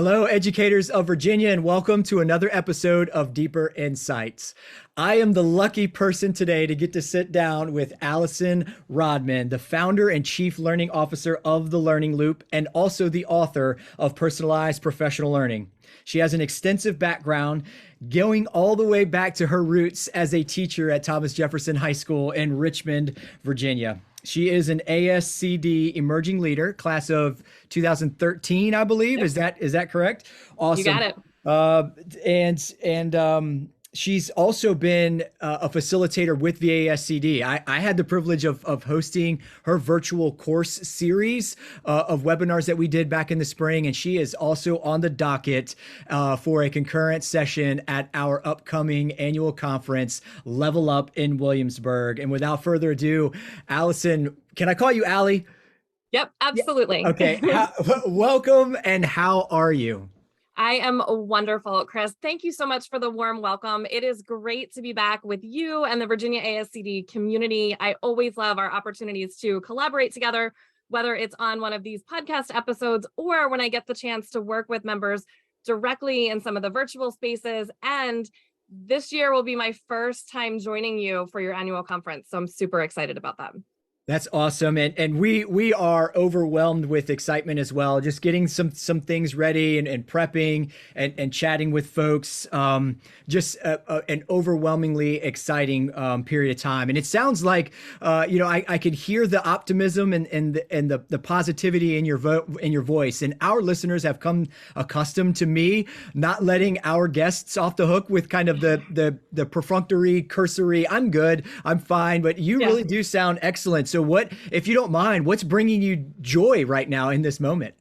Hello, educators of Virginia, and welcome to another episode of Deeper Insights. I am the lucky person today to get to sit down with Allison Rodman, the founder and chief learning officer of The Learning Loop, and also the author of Personalized Professional Learning. She has an extensive background going all the way back to her roots as a teacher at Thomas Jefferson High School in Richmond, Virginia. She is an ASCD emerging leader, class of 2013, I believe. Yep. Is that correct? Awesome. You got it. She's also been a facilitator with the ASCD. I had the privilege of hosting her virtual course series of webinars that we did back in the spring, and she is also on the docket for a concurrent session at our upcoming annual conference, Level Up in Williamsburg. And without further ado, Allison, can I call you Allie? Yep, absolutely. Okay. Welcome, and how are you? I am wonderful, Chris. Thank you so much for the warm welcome. It is great to be back with you and the Virginia ASCD community. I always love our opportunities to collaborate together, whether it's on one of these podcast episodes or when I get the chance to work with members directly in some of the virtual spaces. And this year will be my first time joining you for your annual conference. So I'm super excited about that. That's awesome. And we are overwhelmed with excitement as well, just getting some things ready and prepping and chatting with folks. Just an overwhelmingly exciting period of time. And it sounds like I could hear the optimism and the positivity in your voice. And our listeners have come accustomed to me not letting our guests off the hook with kind of the perfunctory, cursory, I'm good, I'm fine, but you really do sound excellent. So what, if you don't mind, what's bringing you joy right now in this moment?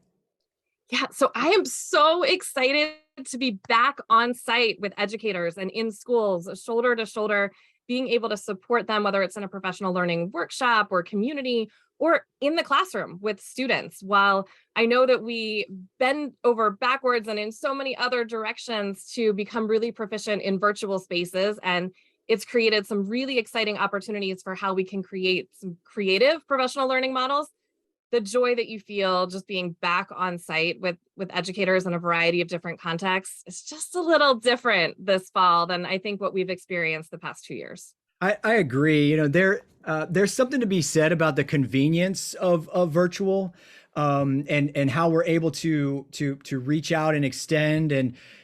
Yeah, so I am so excited to be back on site with educators and in schools, shoulder to shoulder, being able to support them, whether it's in a professional learning workshop or community or in the classroom with students. While I know that we bend over backwards and in so many other directions to become really proficient in virtual spaces, and it's created some really exciting opportunities for how we can create some creative professional learning models. The joy that you feel just being back on site with educators in a variety of different contexts is just a little different this fall than I think what we've experienced the past 2 years. I agree. There's something to be said about the convenience of virtual, and how we're able to reach out and extend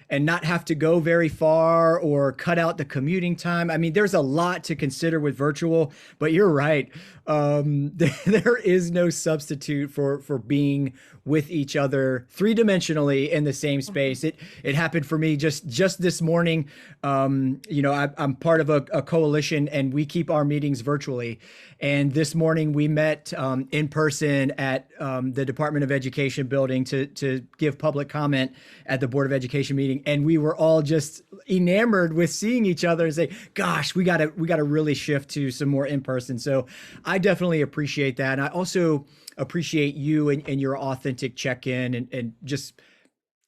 and not have to go very far or cut out the commuting time. I mean, there's a lot to consider with virtual, but you're right. There is no substitute for being with each other three-dimensionally in the same space. It happened for me just this morning. I'm part of a coalition, and we keep our meetings virtually. And this morning we met in person at the Department of Education building to give public comment at the Board of Education meeting. And we were all just enamored with seeing each other and say, gosh, we gotta really shift to some more in person. So I definitely appreciate that. And I also appreciate you and your authentic check-in and just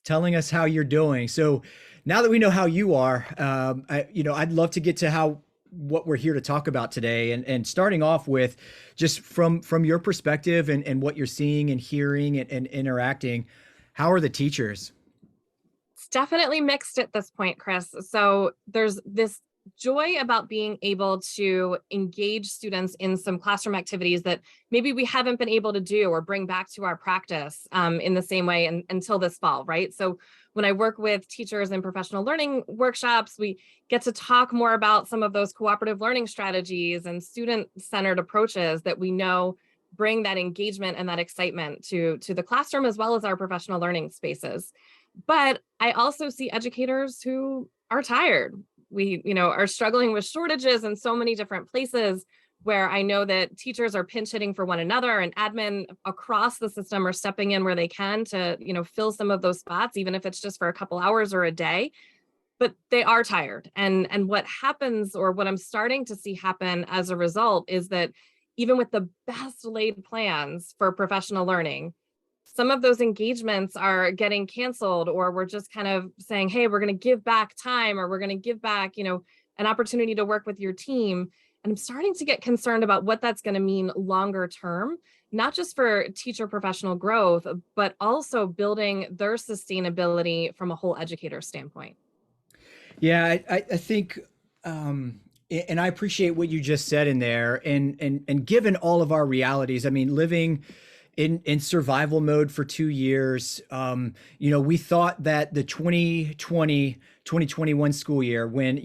telling us how you're doing. So now that we know how you are, I'd love to get to what we're here to talk about today, and starting off with just from your perspective and what you're seeing and hearing and interacting. How are the teachers? It's definitely mixed at this point, Chris. So there's this joy about being able to engage students in some classroom activities that maybe we haven't been able to do or bring back to our practice in the same way until this fall, right? So when I work with teachers in professional learning workshops, we get to talk more about some of those cooperative learning strategies and student-centered approaches that we know bring that engagement and that excitement to the classroom as well as our professional learning spaces. But I also see educators who are tired. We, are struggling with shortages in so many different places, where I know that teachers are pinch hitting for one another, and admin across the system are stepping in where they can to, fill some of those spots, even if it's just for a couple hours or a day. But they are tired. And what happens, or what I'm starting to see happen as a result, is that even with the best laid plans for professional learning, some of those engagements are getting canceled, or we're just kind of saying, hey, we're going to give back time, or we're going to give back, an opportunity to work with your team. And I'm starting to get concerned about what that's going to mean longer term, not just for teacher professional growth, but also building their sustainability from a whole educator standpoint. Yeah, I think, and I appreciate what you just said in there. And given all of our realities, I mean, living in survival mode for 2 years, we thought that the 2021 school year, when,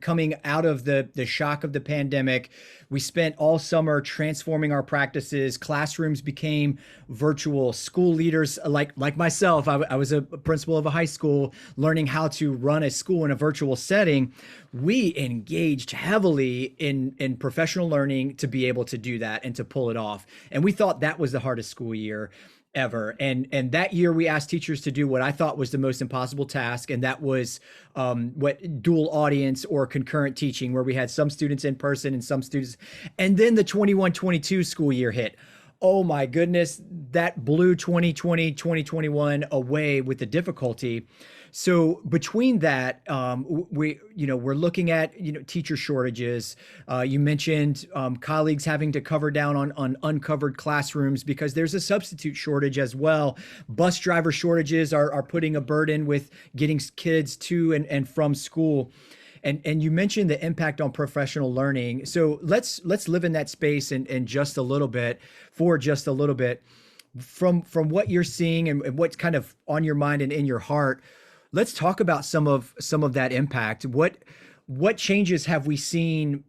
coming out of the shock of the pandemic, we spent all summer transforming our practices. Classrooms became virtual. School leaders like myself, I was a principal of a high school, learning how to run a school in a virtual setting. We engaged heavily in professional learning to be able to do that and to pull it off. And we thought that was the hardest school year ever. And that year we asked teachers to do what I thought was the most impossible task, and that was what dual audience or concurrent teaching, where we had some students in person and some students. And then the 21-22 school year hit. Oh my goodness, that blew 2020, 2021 away with the difficulty. So between that, we're looking at, teacher shortages. You mentioned colleagues having to cover down on uncovered classrooms because there's a substitute shortage as well. Bus driver shortages are putting a burden with getting kids to and from school. And you mentioned the impact on professional learning. So let's live in that space and just a little bit, from what you're seeing and what's kind of on your mind and in your heart. Let's talk about some of that impact. What changes have we seen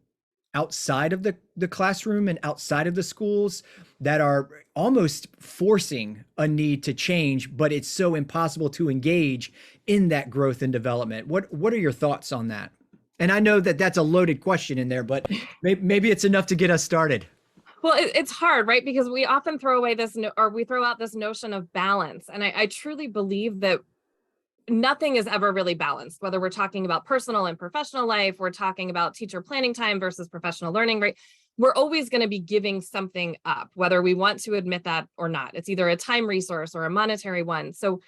outside of the classroom and outside of the schools that are almost forcing a need to change, but it's so impossible to engage in that growth and development? What are your thoughts on that? And I know that that's a loaded question in there, but maybe it's enough to get us started. Well, it's hard, right? Because we often throw away we throw out this notion of balance. And I truly believe that nothing is ever really balanced, whether we're talking about personal and professional life, we're talking about teacher planning time versus professional learning, right? We're always going to be giving something up, whether we want to admit that or not. It's either a time resource or a monetary one. So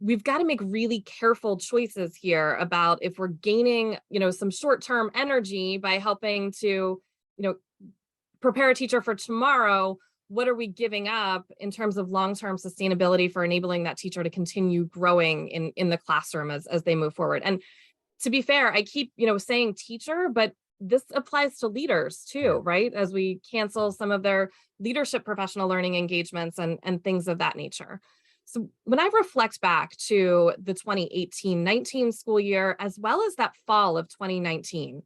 we've got to make really careful choices here about if we're gaining, some short-term energy by helping to, prepare a teacher for tomorrow. What are we giving up in terms of long-term sustainability for enabling that teacher to continue growing in the classroom as they move forward? And to be fair, I keep, saying teacher, but this applies to leaders too, right? As we cancel some of their leadership professional learning engagements and things of that nature. So when I reflect back to the 2018-19 school year, as well as that fall of 2019,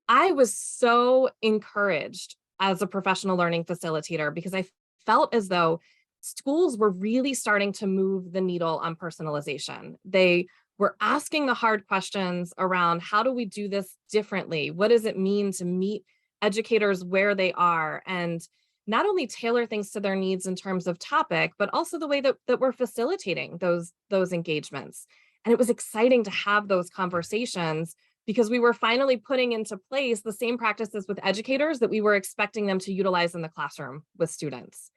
I was so encouraged as a professional learning facilitator because I felt as though schools were really starting to move the needle on personalization. They were asking the hard questions around, how do we do this differently? What does it mean to meet educators where they are? And not only tailor things to their needs in terms of topic, but also the way that we're facilitating those engagements. And it was exciting to have those conversations because we were finally putting into place the same practices with educators that we were expecting them to utilize in the classroom with students.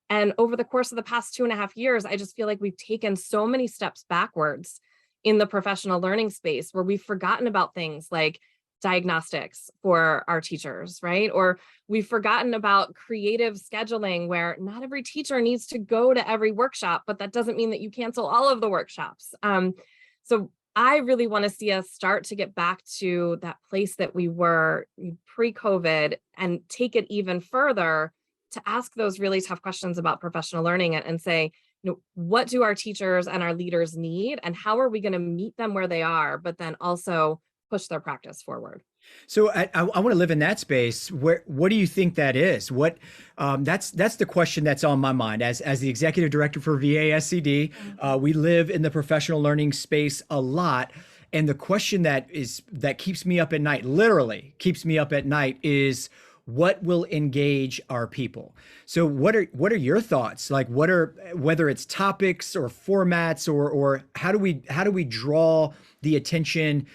And over the course of the past 2.5 years, I just feel like we've taken so many steps backwards in the professional learning space where we've forgotten about things like diagnostics for our teachers, right? Or we've forgotten about creative scheduling where not every teacher needs to go to every workshop, but that doesn't mean that you cancel all of the workshops. So I really want to see us start to get back to that place that we were pre-COVID and take it even further to ask those really tough questions about professional learning and say, what do our teachers and our leaders need and how are we going to meet them where they are, but then also push their practice forward. So I want to live in that space. What do you think that is? That's the question that's on my mind as the executive director for VASCD. We live in the professional learning space a lot, and the question that keeps me up at night, literally keeps me up at night, is what will engage our people. So what are your thoughts? Like whether it's topics or formats or how do we draw the attention?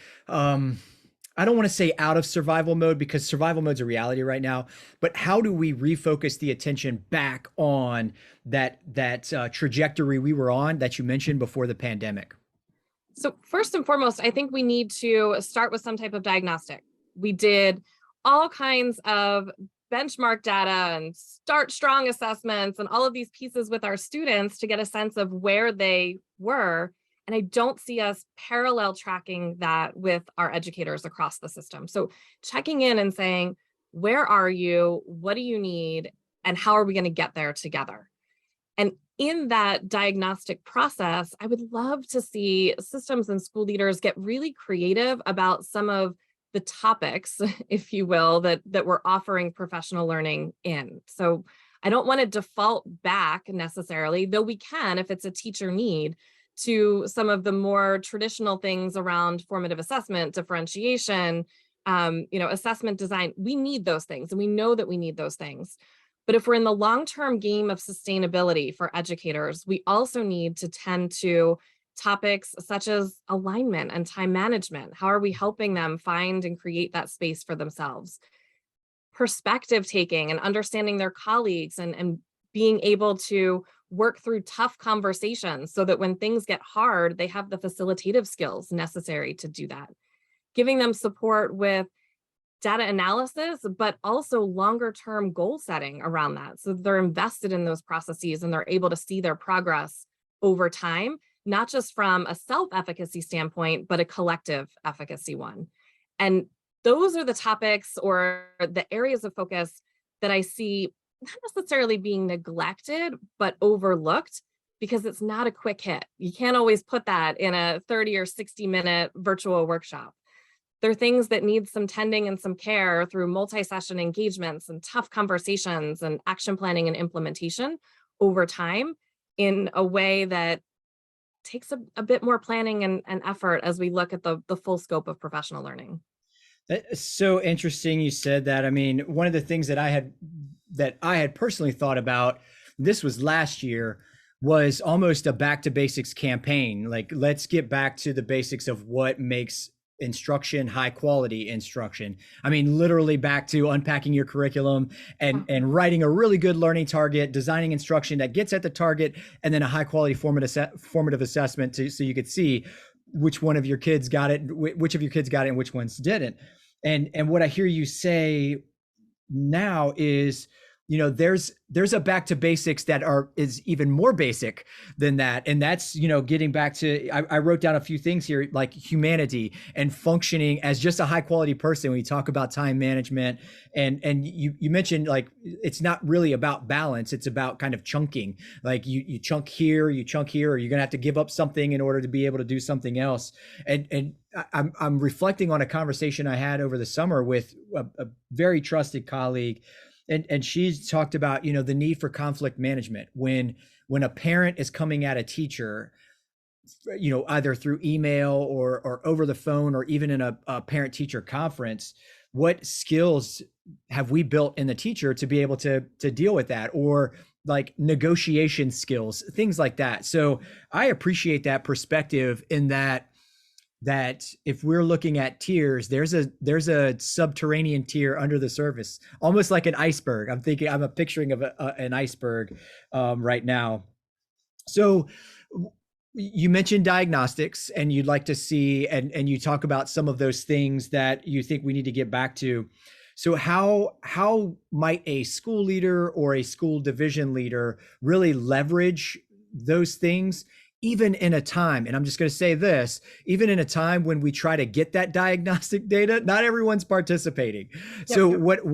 I don't want to say out of survival mode because survival mode's a reality right now, but how do we refocus the attention back on that trajectory we were on that you mentioned before the pandemic? So first and foremost, I think we need to start with some type of diagnostic. We did all kinds of benchmark data and start strong assessments and all of these pieces with our students to get a sense of where they were. And I don't see us parallel tracking that with our educators across the system. So checking in and saying, where are you? What do you need? And how are we going to get there together? And in that diagnostic process, I would love to see systems and school leaders get really creative about some of the topics, if you will, that we're offering professional learning in. So I don't want to default back necessarily, though we can if it's a teacher need, to some of the more traditional things around formative assessment, differentiation, assessment design. We need those things, and we know that we need those things. But if we're in the long-term game of sustainability for educators, we also need to tend to topics such as alignment and time management. How are we helping them find and create that space for themselves? Perspective taking and understanding their colleagues, and being able to work through tough conversations so that when things get hard, they have the facilitative skills necessary to do that. Giving them support with data analysis, but also longer term goal setting around that. So they're invested in those processes and they're able to see their progress over time, not just from a self-efficacy standpoint, but a collective efficacy one. And those are the topics or the areas of focus that I see not necessarily being neglected, but overlooked because it's not a quick hit. You can't always put that in a 30 or 60-minute virtual workshop. There are things that need some tending and some care through multi-session engagements and tough conversations and action planning and implementation over time in a way that takes a bit more planning and effort as we look at the full scope of professional learning. It's so interesting you said that. I mean, one of the things that I had personally thought about, this was last year, was almost a back to basics campaign. Like, let's get back to the basics of what makes instruction high quality instruction. I mean, literally back to unpacking your curriculum and writing a really good learning target, designing instruction that gets at the target, and then a high quality formative assessment so you could see which one of your kids got it, which of your kids got it and which ones didn't. And what I hear you say now is, there's a back to basics that is even more basic than that. And that's, getting back to, I wrote down a few things here, like humanity and functioning as just a high quality person. When you talk about time management and you mentioned, like, it's not really about balance. It's about kind of chunking, like you chunk here, or you're going to have to give up something in order to be able to do something else. And I'm reflecting on a conversation I had over the summer with a very trusted colleague. And she's talked about, the need for conflict management when a parent is coming at a teacher, either through email or over the phone, or even in a parent teacher conference. What skills have we built in the teacher to be able to deal with that, or like negotiation skills, things like that. So I appreciate that perspective, in that if we're looking at tiers, there's a subterranean tier under the surface, almost like an iceberg. I'm picturing of an iceberg right now. So you mentioned diagnostics, and you'd like to see, and you talk about some of those things that you think we need to get back to. So how might a school leader or a school division leader really leverage those things, even in a time, and I'm just going to say this, even in a time when we try to get that diagnostic data, not everyone's participating. Yep. So what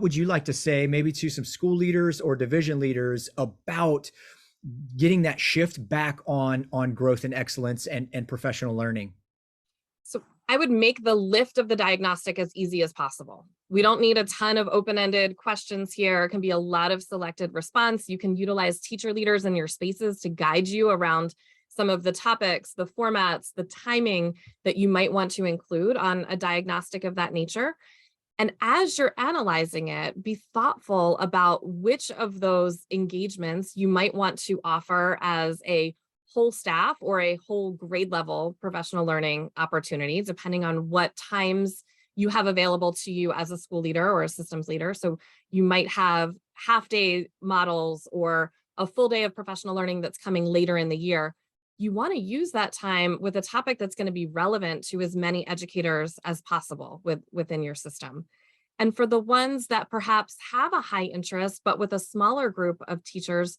would you like to say maybe to some school leaders or division leaders about getting that shift back on growth and excellence and professional learning? So I would make the lift of the diagnostic as easy as possible. We don't need a ton of open-ended questions here. It can be a lot of selected response. You can utilize teacher leaders in your spaces to guide you around some of the topics, the formats, the timing that you might want to include on a diagnostic of that nature. And as you're analyzing it, be thoughtful about which of those engagements you might want to offer as a whole staff or a whole grade level professional learning opportunity, depending on what times you have available to you as a school leader or a systems leader. So you might have half-day models or a full day of professional learning that's coming later in the year. You want to use that time with a topic that's going to be relevant to as many educators as possible within your system. And for the ones that perhaps have a high interest, but with a smaller group of teachers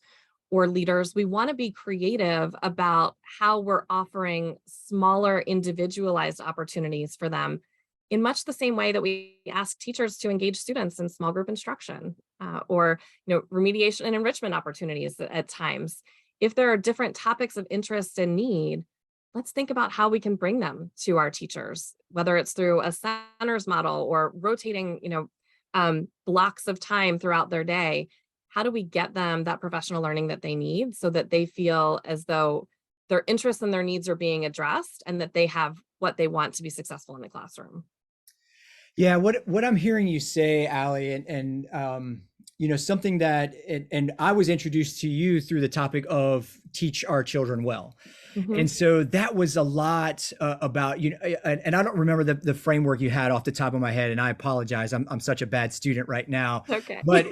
or leaders, we want to be creative about how we're offering smaller individualized opportunities for them in much the same way that we ask teachers to engage students in small group instruction, or remediation and enrichment opportunities at times. If there are different topics of interest and need, let's think about how we can bring them to our teachers, whether it's through a centers model or rotating, blocks of time throughout their day. How do we get them that professional learning that they need so that they feel as though their interests and their needs are being addressed and that they have what they want to be successful in the classroom? Yeah, what I'm hearing you say, Allie, something that, and I was introduced to you through the topic of teach our children well. Mhm. And so that was a lot about, and I don't remember the framework you had off the top of my head, and I apologize. I'm such a bad student right now. Okay. But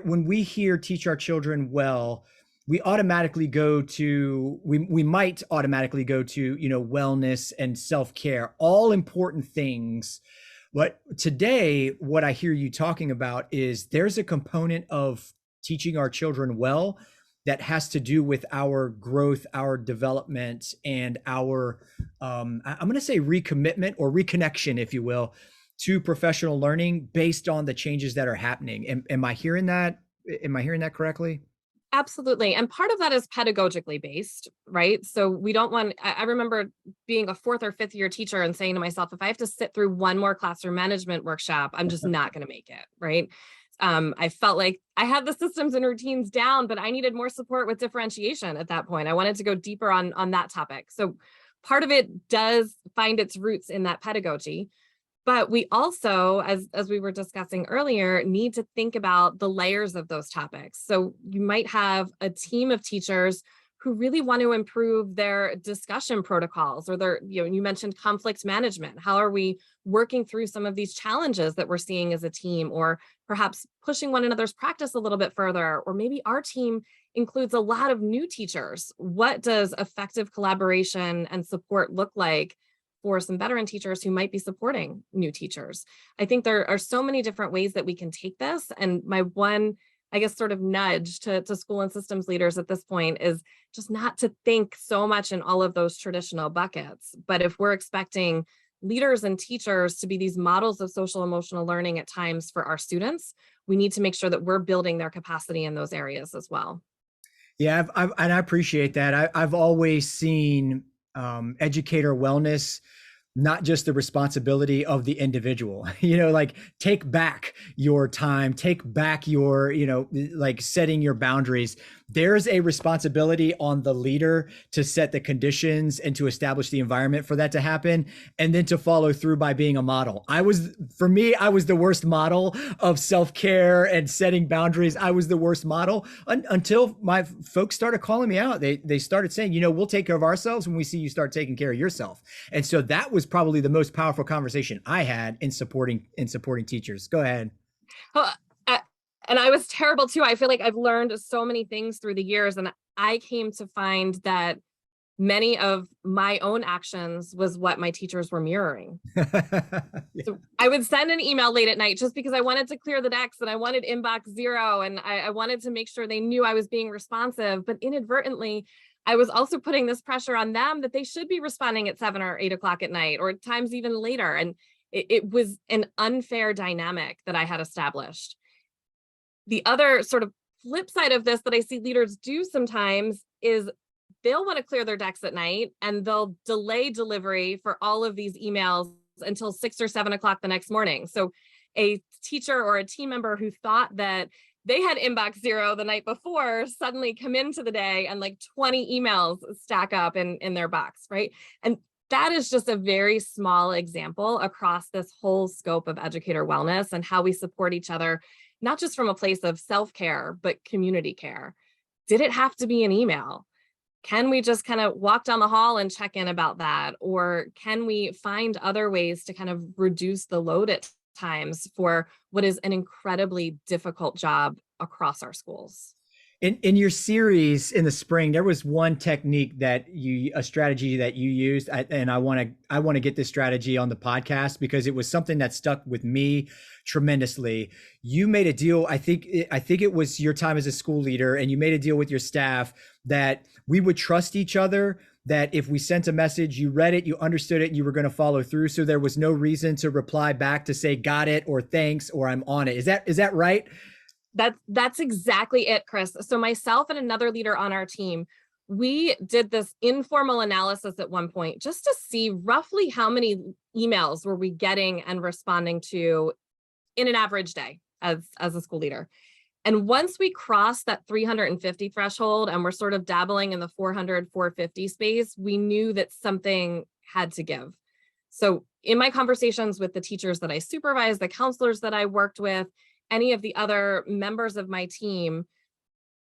when we hear teach our children well, we might automatically go to, wellness and self-care, all important things. But today, what I hear you talking about is there's a component of teaching our children well that has to do with our growth, our development, and our, I'm going to say recommitment or reconnection, if you will, to professional learning based on the changes that are happening. Am I hearing that? Am I hearing that correctly? Absolutely. And part of that is pedagogically based, right? So we don't want, I remember being a fourth or fifth year teacher and saying to myself, if I have to sit through one more classroom management workshop, I'm just not going to make it, right? I felt like I had the systems and routines down, but I needed more support with differentiation at that point. I wanted to go deeper on that topic. So part of it does find its roots in that pedagogy. But we also, as we were discussing earlier, need to think about the layers of those topics. So you might have a team of teachers who really want to improve their discussion protocols, or you mentioned conflict management. How are we working through some of these challenges that we're seeing as a team, or perhaps pushing one another's practice a little bit further? Or maybe our team includes a lot of new teachers. What does effective collaboration and support look like for some veteran teachers who might be supporting new teachers? I think there are so many different ways that we can take this. And my one, I guess, sort of nudge to school and systems leaders at this point is just not to think so much in all of those traditional buckets. But if we're expecting leaders and teachers to be these models of social emotional learning at times for our students, we need to make sure that we're building their capacity in those areas as well. Yeah, and I appreciate that. I've always seen educator wellness not just the responsibility of the individual, like take back your time, take back your, like setting your boundaries. There's a responsibility on the leader to set the conditions and to establish the environment for that to happen, and then to follow through by being a model. For me, I was the worst model of self-care and setting boundaries. I was the worst model until my folks started calling me out. They started saying, we'll take care of ourselves when we see you start taking care of yourself. And so that was probably the most powerful conversation I had in supporting teachers. Go ahead. Oh, and I was terrible too. I feel like I've learned so many things through the years, and I came to find that many of my own actions was what my teachers were mirroring. Yeah. So I would send an email late at night just because I wanted to clear the decks and I wanted inbox zero, and I wanted to make sure they knew I was being responsive. But inadvertently, I was also putting this pressure on them that they should be responding at 7 or 8 o'clock at night, or at times even later. And it was an unfair dynamic that I had established. The other sort of flip side of this that I see leaders do sometimes is they'll want to clear their decks at night and they'll delay delivery for all of these emails until 6 or 7 o'clock the next morning. So a teacher or a team member who thought that they had inbox zero the night before suddenly come into the day and like 20 emails stack up in their box, right? And that is just a very small example across this whole scope of educator wellness and how we support each other, not just from a place of self-care, but community care. Did it have to be an email? Can we just kind of walk down the hall and check in about that? Or can we find other ways to kind of reduce the load at times for what is an incredibly difficult job across our schools? In your series in the spring, there was one technique a strategy that you used, and I want to get this strategy on the podcast because it was something that stuck with me tremendously. You made a deal. I think it was your time as a school leader, and you made a deal with your staff that we would trust each other. That if we sent a message, you read it, you understood it, and you were going to follow through. So there was no reason to reply back to say "got it" or "thanks" or "I'm on it." Is that right? That's exactly it, Chris. So myself and another leader on our team, we did this informal analysis at one point just to see roughly how many emails were we getting and responding to in an average day as a school leader. And once we crossed that 350 threshold and we're sort of dabbling in the 400, 450 space, we knew that something had to give. So in my conversations with the teachers that I supervised, the counselors that I worked with, any of the other members of my team,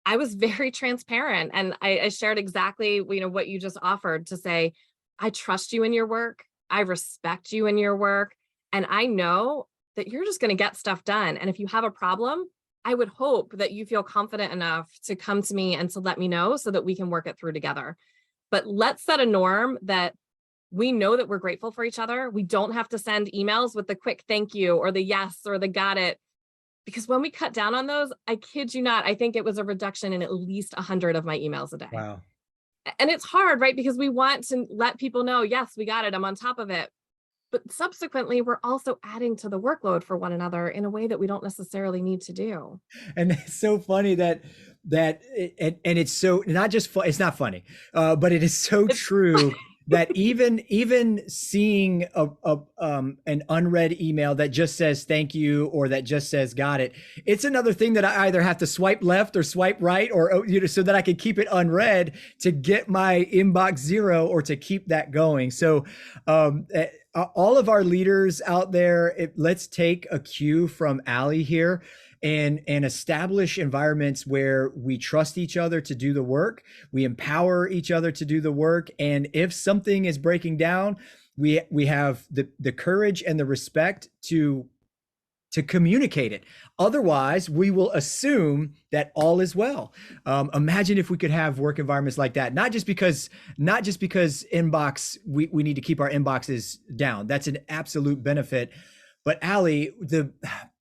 I was very transparent. And I shared exactly, what you just offered to say, I trust you in your work. I respect you in your work. And I know that you're just going to get stuff done. And if you have a problem, I would hope that you feel confident enough to come to me and to let me know so that we can work it through together. But let's set a norm that we know that we're grateful for each other. We don't have to send emails with the quick thank you or the yes or the got it. Because when we cut down on those, I kid you not, I think it was a reduction in at least 100 of my emails a day. Wow. And it's hard, right? Because we want to let people know, yes, we got it. I'm on top of it. But subsequently, we're also adding to the workload for one another in a way that we don't necessarily need to do. And it's so funny and it's so not just fun, it's not funny, but it is so true that even seeing an unread email that just says thank you or that just says got it, it's another thing that I either have to swipe left or swipe right or so that I can keep it unread to get my inbox zero or to keep that going. So all of our leaders out there, let's take a cue from Allie here and establish environments where we trust each other to do the work, we empower each other to do the work, and if something is breaking down, we have the courage and the respect to communicate it. Otherwise, we will assume that all is well. Imagine if we could have work environments like that. Not just because inbox, we need to keep our inboxes down. That's an absolute benefit. But Allie, the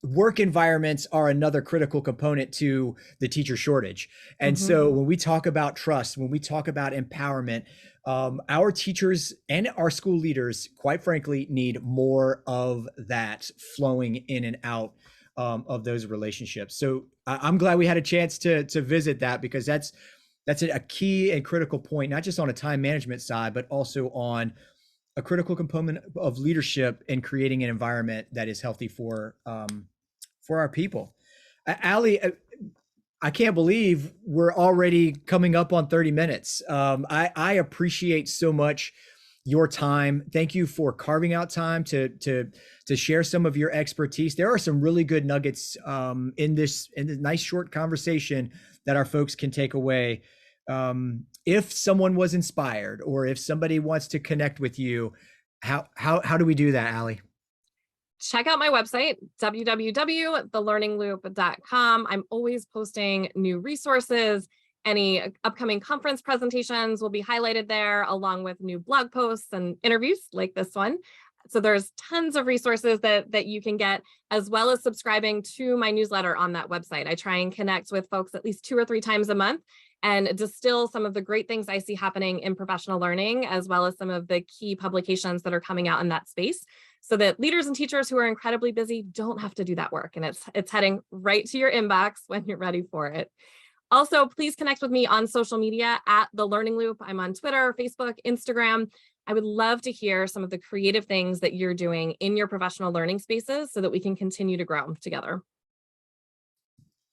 work environments are another critical component to the teacher shortage. And so when we talk about trust, when we talk about empowerment, our teachers and our school leaders, quite frankly, need more of that flowing in and out of those relationships. So I'm glad we had a chance to visit that, because that's a key and critical point, not just on a time management side, but also on a critical component of leadership in creating an environment that is healthy for our people. Allie, I can't believe we're already coming up on 30 minutes. I appreciate so much your time. Thank you for carving out time to share some of your expertise. There are some really good nuggets in this nice short conversation that our folks can take away. If someone was inspired or if somebody wants to connect with you, how do we do that, Allie? Check out my website, www.thelearningloop.com. I'm always posting new resources. Any upcoming conference presentations will be highlighted there, along with new blog posts and interviews like this one. So there's tons of resources that you can get, as well as subscribing to my newsletter on that website. I try and connect with folks at least 2 or 3 times a month and distill some of the great things I see happening in professional learning, as well as some of the key publications that are coming out in that space, so that leaders and teachers who are incredibly busy don't have to do that work. And it's heading right to your inbox when you're ready for it. Also, please connect with me on social media at The Learning Loop. I'm on Twitter, Facebook, Instagram. I would love to hear some of the creative things that you're doing in your professional learning spaces so that we can continue to grow together.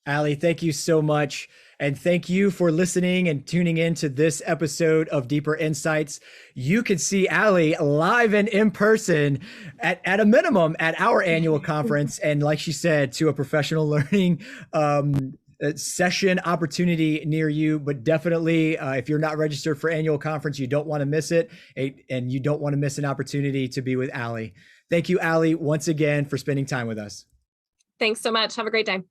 Allie, thank you so much. And thank you for listening and tuning in to this episode of Deeper Insights. You can see Allie live and in person at a minimum at our annual conference. And like she said, to a professional learning session opportunity near you. But definitely, if you're not registered for annual conference, you don't want to miss it. And you don't want to miss an opportunity to be with Allie. Thank you, Allie, once again for spending time with us. Thanks so much. Have a great day.